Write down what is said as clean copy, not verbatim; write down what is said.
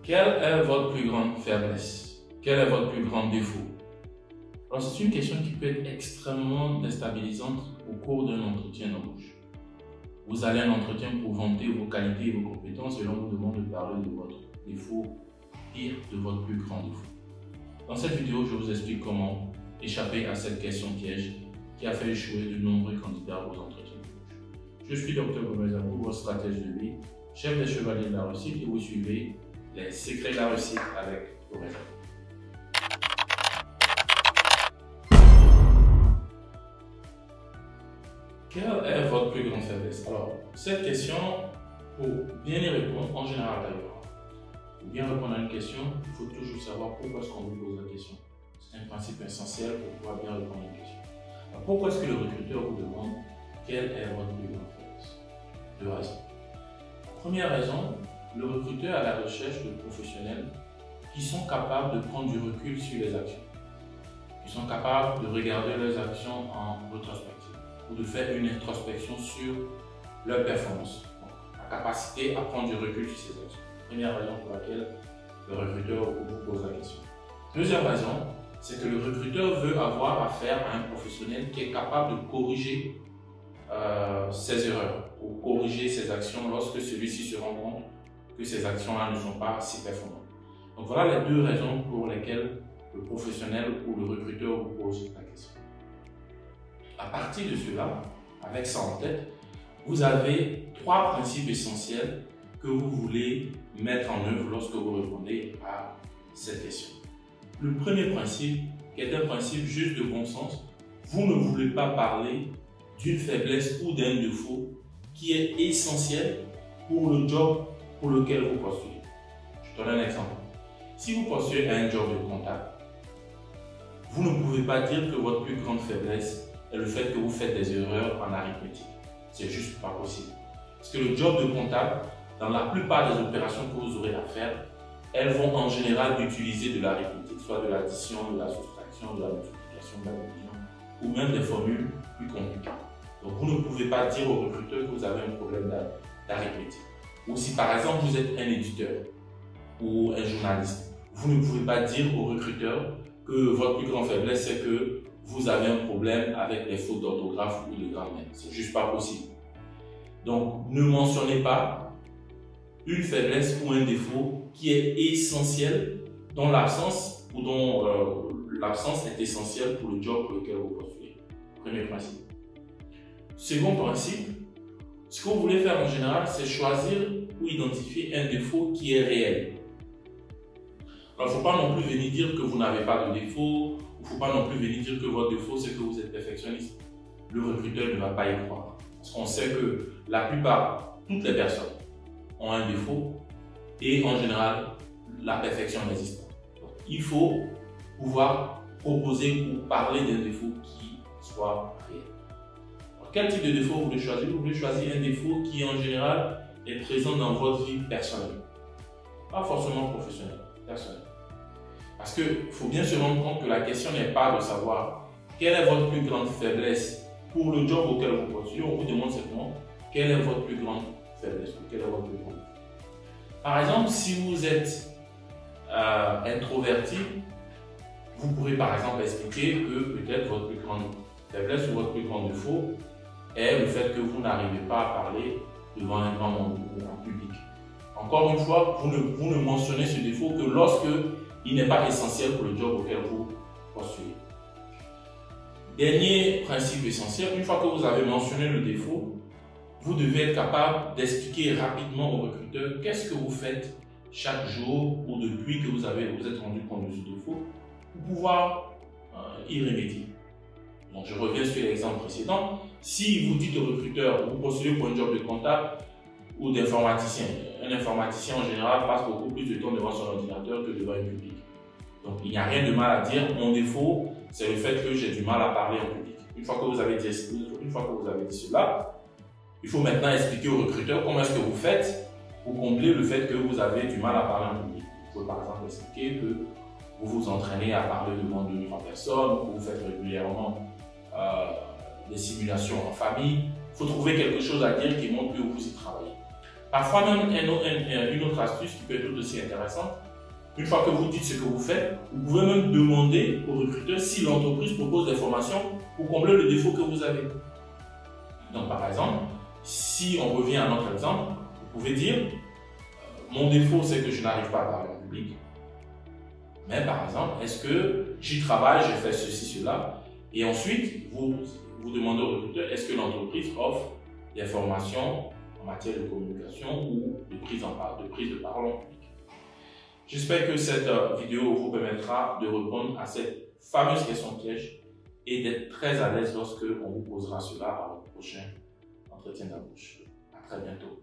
Quelle est votre plus grande faiblesse? Quel est votre plus grand défaut? Alors, c'est une question qui peut être extrêmement déstabilisante au cours d'un entretien d'embauche. Vous allez à un entretien pour vanter vos qualités et vos compétences et l'on vous demande de parler de votre défaut, pire, de votre plus grand défaut. Dans cette vidéo, je vous explique comment échapper à cette question piège qui a fait échouer de nombreux candidats aux entretiens d'embauche. Je suis Dr Gomez Abou, votre stratège de vie, chef des chevaliers de la réussite, et vous suivez les secrets de la réussite avec Gomez Abou. Quelle est votre plus grande faiblesse? Alors, cette question, pour bien y répondre, en général d'ailleurs, pour bien répondre à une question, il faut toujours savoir pourquoi est-ce qu'on vous pose la question. C'est un principe essentiel pour pouvoir bien répondre à une question. Alors, pourquoi est-ce que le recruteur vous demande quelle est votre plus grande faiblesse? Deux raisons. Première raison, le recruteur est à la recherche de professionnels qui sont capables de prendre du recul sur les actions, qui sont capables de regarder leurs actions en rétrospective, ou de faire une introspection sur leur performance. Donc, la capacité à prendre du recul sur ces actions. Première raison pour laquelle le recruteur vous pose la question. Deuxième raison, c'est que le recruteur veut avoir affaire à un professionnel qui est capable de corriger ses erreurs ou corriger ses actions lorsque celui-ci se rend compte que ces actions-là ne sont pas si performantes. Donc voilà les deux raisons pour lesquelles le professionnel ou le recruteur vous pose la question. À partir de cela, avec ça en tête, vous avez trois principes essentiels que vous voulez mettre en œuvre lorsque vous répondez à cette question. Le premier principe, qui est un principe juste de bon sens, vous ne voulez pas parler d'une faiblesse ou d'un défaut qui est essentiel pour le job pour lequel vous postulez. Je donne un exemple. Si vous postulez à un job de comptable, vous ne pouvez pas dire que votre plus grande faiblesse est le fait que vous faites des erreurs en arithmétique. C'est juste pas possible. Parce que le job de comptable, dans la plupart des opérations que vous aurez à faire, elles vont en général utiliser de l'arithmétique, soit de l'addition, de la soustraction, de la multiplication, de la division, ou même des formules plus compliquées. Donc vous ne pouvez pas dire au recruteur que vous avez un problème d'arithmétique. Ou si par exemple vous êtes un éditeur ou un journaliste, vous ne pouvez pas dire au recruteur que votre plus grande faiblesse c'est que vous avez un problème avec les fautes d'orthographe ou de grammaire. C'est juste pas possible. Donc ne mentionnez pas une faiblesse ou un défaut qui est essentiel, dont l'absence ou dont l'absence est essentielle pour le job pour lequel vous postulez. Premier principe. Second principe, ce que vous voulez faire en général, c'est choisir ou identifier un défaut qui est réel. Alors, il ne faut pas non plus venir dire que vous n'avez pas de défaut, il ne faut pas non plus venir dire que votre défaut, c'est que vous êtes perfectionniste. Le recruteur ne va pas y croire. Parce qu'on sait que la plupart, toutes les personnes ont un défaut et en général, la perfection n'existe pas. Donc, il faut pouvoir proposer ou parler d'un défaut qui soit réel. Quel type de défaut vous voulez choisir? Vous voulez choisir un défaut qui en général est présent dans votre vie personnelle. Pas forcément professionnelle, personnelle. Parce qu'il faut bien se rendre compte que la question n'est pas de savoir quelle est votre plus grande faiblesse pour le job auquel vous postulez. On vous demande simplement quelle est votre plus grande faiblesse ou quel est votre plus grand défaut. Par exemple, si vous êtes introverti, vous pourrez par exemple expliquer que peut-être votre plus grande faiblesse ou votre plus grand défaut est le fait que vous n'arrivez pas à parler devant un grand nombre ou en public. Encore une fois, vous ne mentionnez ce défaut que lorsque il n'est pas essentiel pour le job auquel vous postulez. Dernier principe essentiel, une fois que vous avez mentionné le défaut, vous devez être capable d'expliquer rapidement au recruteur qu'est-ce que vous faites chaque jour ou depuis que vous êtes rendu compte de ce défaut pour pouvoir y remédier. Donc je reviens sur l'exemple précédent. Si vous dites au recruteur, vous postulez pour un job de comptable ou d'informaticien, un informaticien en général passe beaucoup plus de temps devant son ordinateur que devant un public. Donc il n'y a rien de mal à dire, mon défaut c'est le fait que j'ai du mal à parler en public. Une fois que vous avez dit cela, il faut maintenant expliquer au recruteur comment est-ce que vous faites pour combler le fait que vous avez du mal à parler en public. Il faut par exemple expliquer que vous vous entraînez à parler devant 2 ou 3 personnes, que vous faites régulièrement des simulations en famille. Il faut trouver quelque chose à dire qui montre que vous y travaillez. Parfois même, une autre astuce qui peut être tout aussi intéressante, une fois que vous dites ce que vous faites, vous pouvez même demander au recruteur si l'entreprise propose des formations pour combler le défaut que vous avez. Donc par exemple, si on revient à notre exemple, vous pouvez dire mon défaut c'est que je n'arrive pas à parler en public. Mais par exemple, est-ce que j'y travaille, je fais ceci, cela, et ensuite vous demandez au recruteur est-ce que l'entreprise offre des formations en matière de communication ou de prise de parole en public. J'espère que cette vidéo vous permettra de répondre à cette fameuse question piège et d'être très à l'aise lorsque on vous posera cela à votre prochain entretien d'embauche. À très bientôt.